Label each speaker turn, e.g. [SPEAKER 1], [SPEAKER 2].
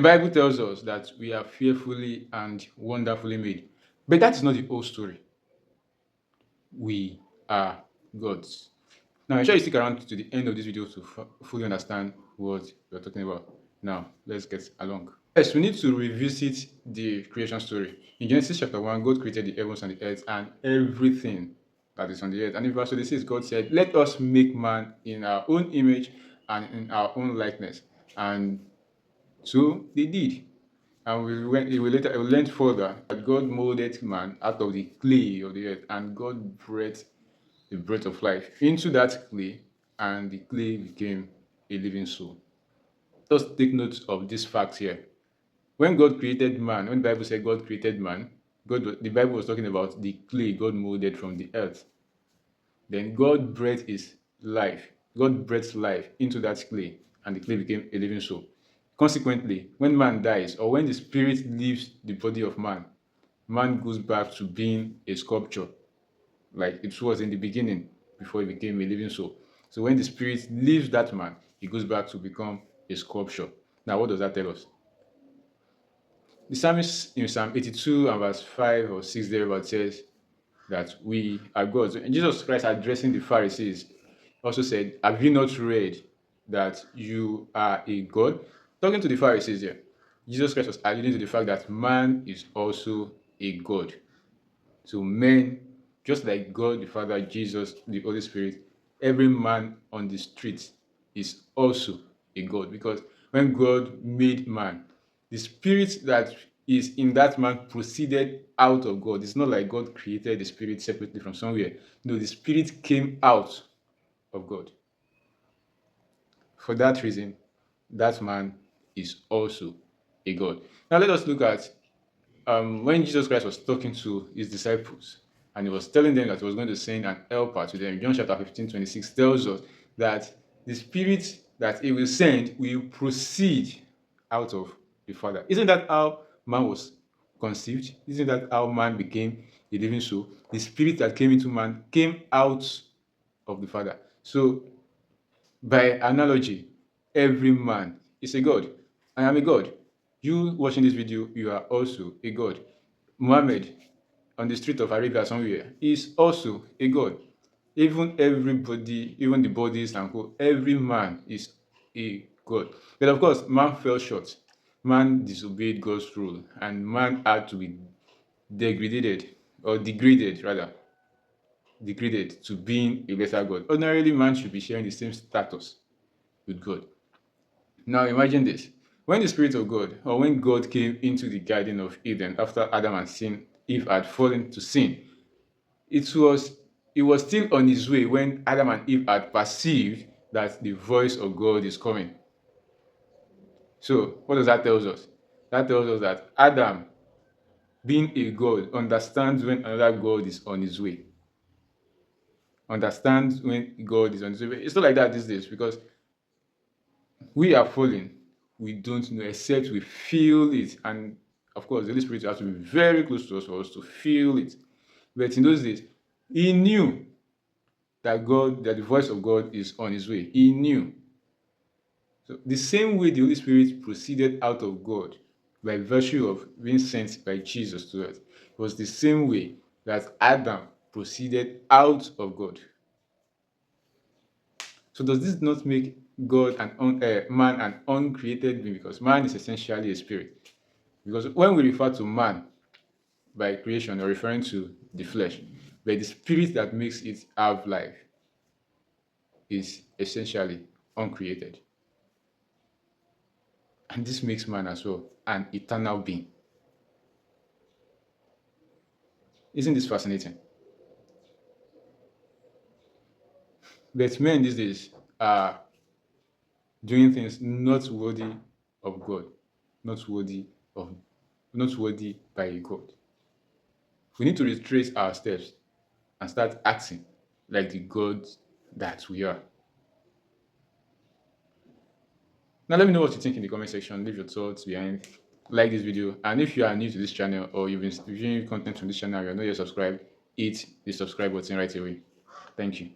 [SPEAKER 1] Bible tells us that we are fearfully and wonderfully made. But that is not the whole story. We are gods. Now, ensure you stick around to the end of this video to fully understand what we're talking about. Now, let's get along. Yes, we need to revisit the creation story. In Genesis chapter 1, God created the heavens and the earth and everything that is on the earth. And in verse 26, God said, "Let us make man in our own image and in our own likeness." And so they did. And we learned further that God molded man out of the clay of the earth, and God breathed the breath of life into that clay, and the clay became a living soul. Just take note of this fact here. When God created man, when the Bible said God created man, the Bible was talking about the clay God molded from the earth. Then God breathed his life. God breathed life into that clay, and the clay became a living soul. Consequently, when man dies, or when the spirit leaves the body of man, man goes back to being a sculpture, like it was in the beginning before he became a living soul. So when the spirit leaves that man, he goes back to become a sculpture. Now, what does that tell us? The psalmist in Psalm 82 and verse 5 or 6 thereabout says that we are gods. And Jesus Christ, addressing the Pharisees, also said, "Have you not read that you are a God?" Talking to the Pharisees here, Jesus Christ was alluding to the fact that man is also a God. So men, just like God the Father, Jesus, the Holy Spirit, every man on the street is also a God. Because when God made man, the spirit that is in that man proceeded out of God. It's not like God created the spirit separately from somewhere. No, the spirit came out of God. For that reason, that man is also a God. Now let us look at when Jesus Christ was talking to his disciples and he was telling them that he was going to send an helper to them. John chapter 15:26 tells us that the spirit that he will send will proceed out of the Father. Isn't that how man was conceived? Isn't that how man became a living soul? The spirit that came into man came out of the Father. So by analogy, every man is a god. I am a god. You watching this video, you are also a god. Muhammad on the street of Arabia somewhere is also a god. Even everybody, even the bodies and every man is a god. But of course, man fell short. Man disobeyed God's rule, and man had to be degraded, or degraded rather, degraded to being a lesser god. Ordinarily, man should be sharing the same status with God. Now imagine this. When the Spirit of God, or when God came into the Garden of Eden after Adam and Eve had fallen to sin, it was still on his way when Adam and Eve had perceived that the voice of God is coming. So what does that tell us? That tells us that Adam, being a God, understands when another God is on his way. Understands when God is on his way. It's not like that these days, because we are fallen. We don't know except we feel it. And of course, the Holy Spirit has to be very close to us for us to feel it. But in those days, he knew that the voice of God is on his way. He knew. So the same way the Holy Spirit proceeded out of God by virtue of being sent by Jesus to earth was the same way that Adam proceeded out of God. So does this not make God man an uncreated being? Because man is essentially a spirit. Because when we refer to man by creation, we're referring to the flesh, but the spirit that makes it have life is essentially uncreated. And this makes man as well an eternal being. Isn't this fascinating? But men these days are doing things not worthy of God, not worthy by a God. We need to retrace our steps and start acting like the gods that we are. Now let me know what you think in the comment section. Leave your thoughts behind. Like this video, and if you are new to this channel or you've been viewing content from this channel, you're not yet subscribed, hit the subscribe button right away. Thank you.